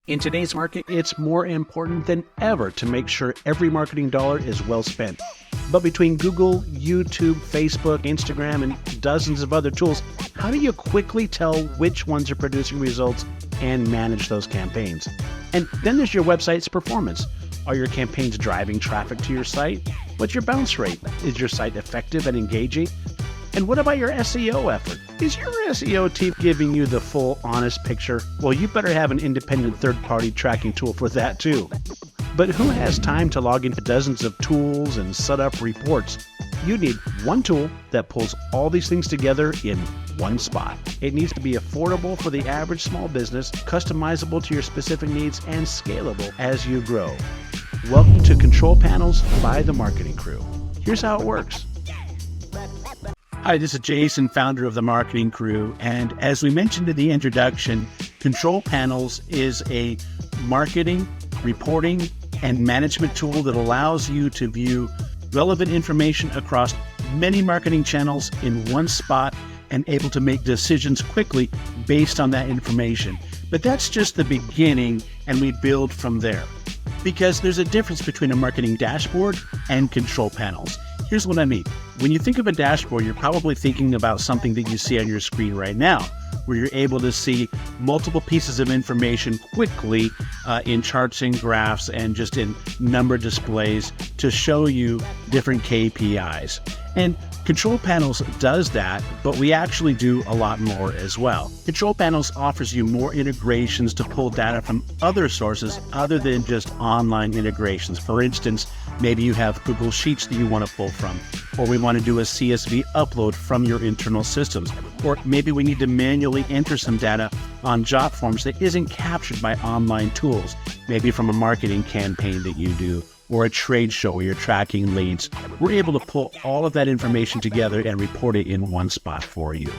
In today's market, it's more important than ever to make sure every marketing dollar is well spent. But between Google, YouTube, Facebook, Instagram, and dozens of other tools, how do you quickly tell which ones are producing results and manage those campaigns? And then there's your website's performance. Are your campaigns driving traffic to your site? What's your bounce rate? Is your site effective and engaging? And what about your SEO effort? Is your SEO team giving you the full, honest picture? Well, you better have an independent third-party tracking tool for that too. But who has time to log into dozens of tools and set up reports? You need one tool that pulls all these things together in one spot. It needs to be affordable for the average small business, customizable to your specific needs, and scalable as you grow. Welcome to Control Panels by The Marketing Crew. Here's how it works. Hi, this is Jason, founder of The Marketing Crew, and as we mentioned in the introduction, Control Panels is a marketing, reporting, and management tool that allows you to view relevant information across many marketing channels in one spot and able to make decisions quickly based on that information. But that's just the beginning, and we build from there. Because there's a difference between a marketing dashboard and control panels. Here's what I mean. When you think of a dashboard, you're probably thinking about something that you see on your screen right now, where you're able to see multiple pieces of information quickly in charts and graphs and just in number displays to show you different KPIs. And Control Panels does that, but we actually do a lot more as well. Control Panels offers you more integrations to pull data from other sources other than just online integrations. For instance, maybe you have Google Sheets that you want to pull from, or we want to do a CSV upload from your internal systems, or maybe we need to manually enter some data on job forms that isn't captured by online tools, maybe from a marketing campaign that you do, or a trade show where you're tracking leads. We're able to pull all of that information together and report it in one spot for you.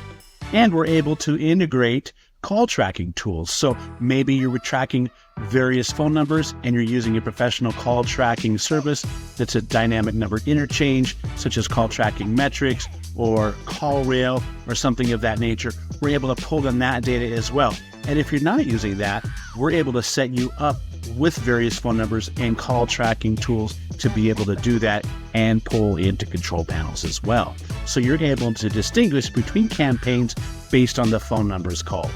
And we're able to integrate call tracking tools. So maybe you're tracking various phone numbers and you're using a professional call tracking service that's a dynamic number interchange, such as Call Tracking Metrics or CallRail or something of that nature. We're able to pull in that data as well. And if you're not using that, we're able to set you up with various phone numbers and call tracking tools to be able to do that and pull into control panels as well. So you're able to distinguish between campaigns based on the phone numbers called.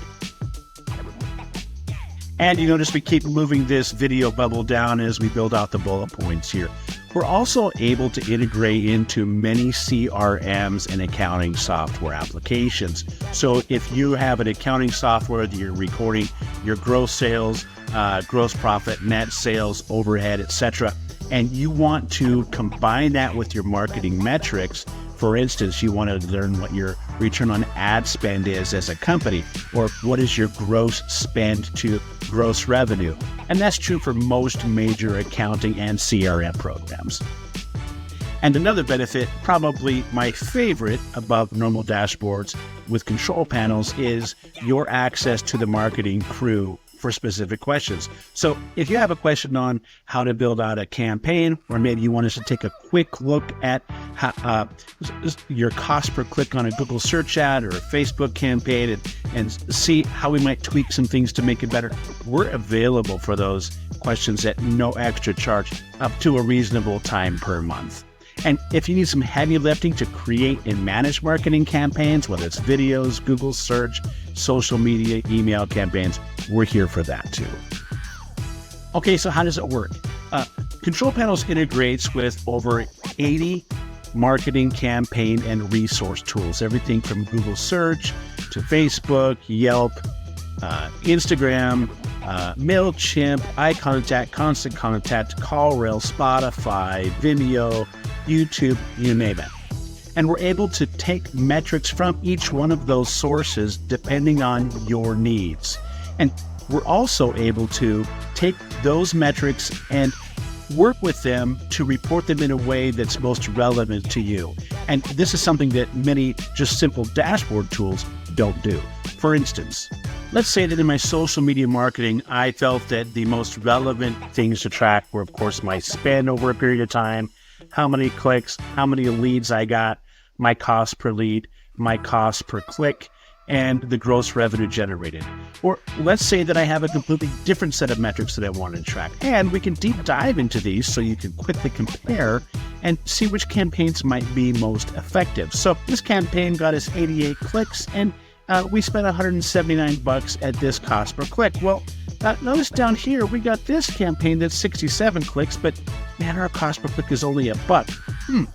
And you notice we keep moving this video bubble down as we build out the bullet points here. We're also able to integrate into many CRMs and accounting software applications. So if you have an accounting software that you're recording your gross sales, gross profit, net sales, overhead, etc., and you want to combine that with your marketing metrics. For instance, you want to learn what your return on ad spend is as a company, or what is your gross spend to gross revenue. And that's true for most major accounting and CRM programs. And another benefit, probably my favorite above normal dashboards with control panels, is your access to the marketing crew for specific questions. So if you have a question on how to build out a campaign, or maybe you want us to take a quick look at how, your cost per click on a Google search ad or a Facebook campaign and see how we might tweak some things to make it better, we're available for those questions at no extra charge, up to a reasonable time per month. And if you need some heavy lifting to create and manage marketing campaigns, whether it's videos, Google search, social media, email campaigns, we're here for that too. Okay, so how does it work? Control Panels integrates with over 80 marketing campaign and resource tools, everything from Google search to Facebook, Yelp, Instagram, MailChimp, iContact, Constant Contact, CallRail, Spotify, Vimeo, YouTube, you name it. And we're able to take metrics from each one of those sources depending on your needs. And we're also able to take those metrics and work with them to report them in a way that's most relevant to you. And this is something that many just simple dashboard tools don't do. For instance, let's say that in my social media marketing, I felt that the most relevant things to track were, of course, my spend over a period of time, how many clicks, how many leads I got, my cost per lead, my cost per click, and the gross revenue generated. Or let's say that I have a completely different set of metrics that I want to track, and we can deep dive into these so you can quickly compare and see which campaigns might be most effective. So this campaign got us 88 clicks, and we spent $179 at this cost per click. Well, notice down here, we got this campaign that's 67 clicks, but man, our cost per click is only $1.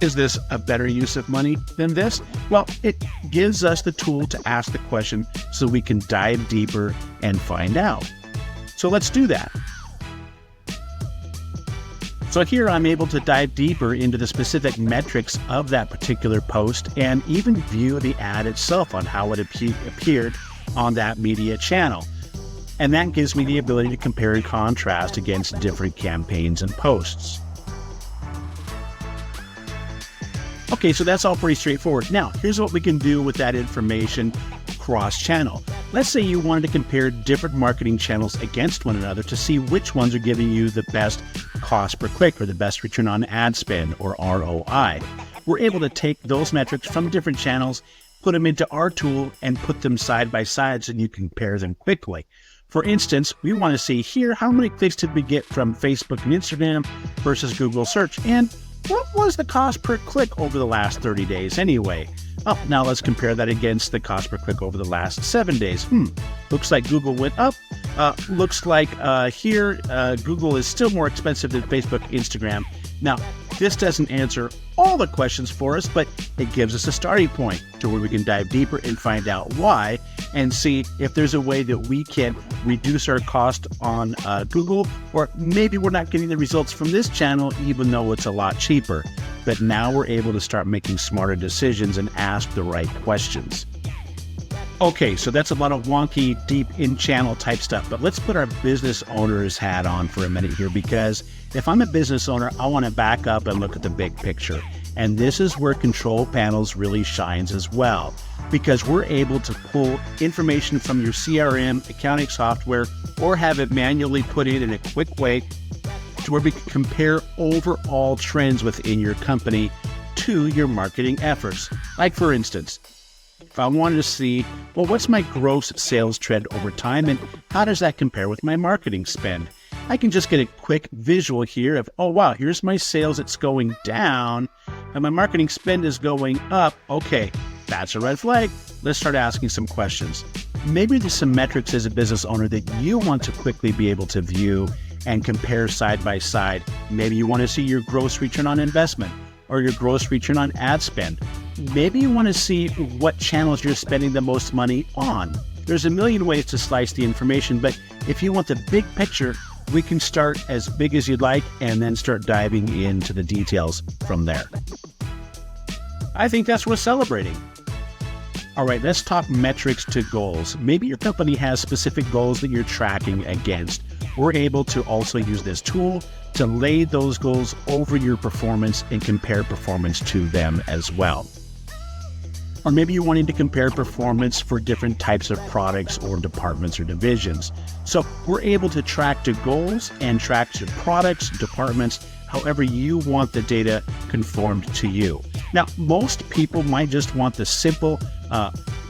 Is this a better use of money than this? Well, it gives us the tool to ask the question so we can dive deeper and find out. So let's do that. So here I'm able to dive deeper into the specific metrics of that particular post and even view the ad itself on how it appeared on that media channel. And that gives me the ability to compare and contrast against different campaigns and posts. Okay, so that's all pretty straightforward. Now, here's what we can do with that information cross-channel. Let's say you wanted to compare different marketing channels against one another to see which ones are giving you the best cost per click or the best return on ad spend or ROI. We're able to take those metrics from different channels, put them into our tool, and put them side by side so you can compare them quickly. For instance, we want to see here how many clicks did we get from Facebook and Instagram versus Google search, and what was the cost per click over the last 30 days anyway? Oh, now let's compare that against the cost per click over the last 7 days. Looks like Google went up. Looks like here Google is still more expensive than Facebook, Instagram. Now, this doesn't answer all the questions for us, but it gives us a starting point to where we can dive deeper and find out why and see if there's a way that we can reduce our cost on Google, or maybe we're not getting the results from this channel even though it's a lot cheaper. But now we're able to start making smarter decisions and ask the right questions. Okay, so that's a lot of wonky, deep in-channel type stuff, but let's put our business owner's hat on for a minute here, because if I'm a business owner, I want to back up and look at the big picture. And this is where Control Panels really shines as well, because we're able to pull information from your CRM, accounting software, or have it manually put in a quick way to where we can compare overall trends within your company to your marketing efforts. Like for instance, if I wanted to see, well, what's my gross sales trend over time and how does that compare with my marketing spend? I can just get a quick visual here of, oh wow, here's my sales, it's going down, and my marketing spend is going up. Okay, that's a red flag. Let's start asking some questions. Maybe there's some metrics as a business owner that you want to quickly be able to view and compare side by side. Maybe you want to see your gross return on investment or your gross return on ad spend. Maybe you want to see what channels you're spending the most money on. There's a million ways to slice the information, but if you want the big picture, we can start as big as you'd like and then start diving into the details from there. I think that's worth celebrating. All right, let's talk metrics to goals. Maybe your company has specific goals that you're tracking against. We're able to also use this tool to lay those goals over your performance and compare performance to them as well. Or maybe you're wanting to compare performance for different types of products or departments or divisions. So we're able to track to goals and track to products, departments, however you want the data conformed to you. Now, most people might just want the simple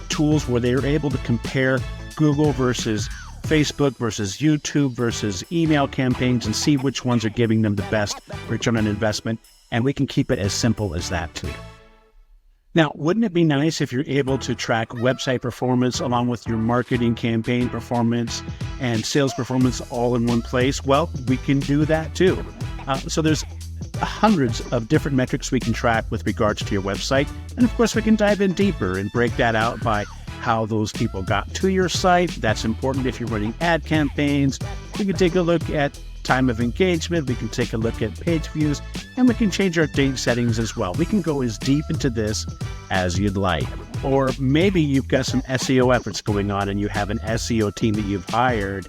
tools where they're able to compare Google versus Facebook versus YouTube versus email campaigns and see which ones are giving them the best return on investment. And we can keep it as simple as that too. Now, wouldn't it be nice if you're able to track website performance along with your marketing campaign performance and sales performance all in one place? Well, we can do that too. So there's hundreds of different metrics we can track with regards to your website. And of course, we can dive in deeper and break that out by how those people got to your site. That's important if you're running ad campaigns. We can take a look at time of engagement. We can take a look at page views, and we can change our date settings as well. We can go as deep into this as you'd like. Or maybe you've got some SEO efforts going on and you have an SEO team that you've hired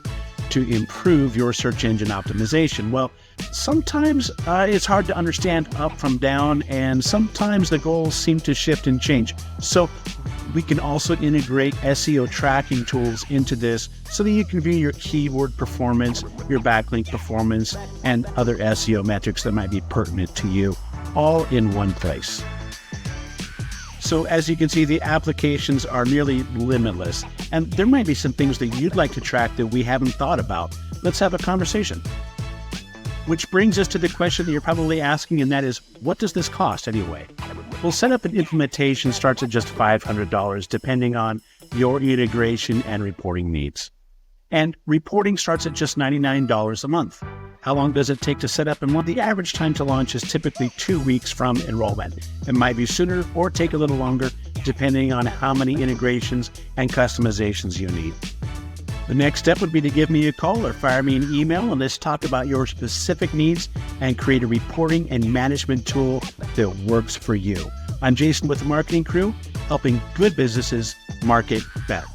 to improve your search engine optimization. Well, sometimes it's hard to understand up from down, and sometimes the goals seem to shift and change. So we can also integrate SEO tracking tools into this so that you can view your keyword performance, your backlink performance, and other SEO metrics that might be pertinent to you all in one place. So as you can see, the applications are nearly limitless, and there might be some things that you'd like to track that we haven't thought about. Let's have a conversation. Which brings us to the question that you're probably asking, and that is, what does this cost anyway? Well, setup and implementation starts at just $500, depending on your integration and reporting needs. And reporting starts at just $99 a month. How long does it take to set up? And the average time to launch is typically 2 weeks from enrollment. It might be sooner or take a little longer, depending on how many integrations and customizations you need. The next step would be to give me a call or fire me an email, and let's talk about your specific needs and create a reporting and management tool that works for you. I'm Jason with the Marketing Crew, helping good businesses market better.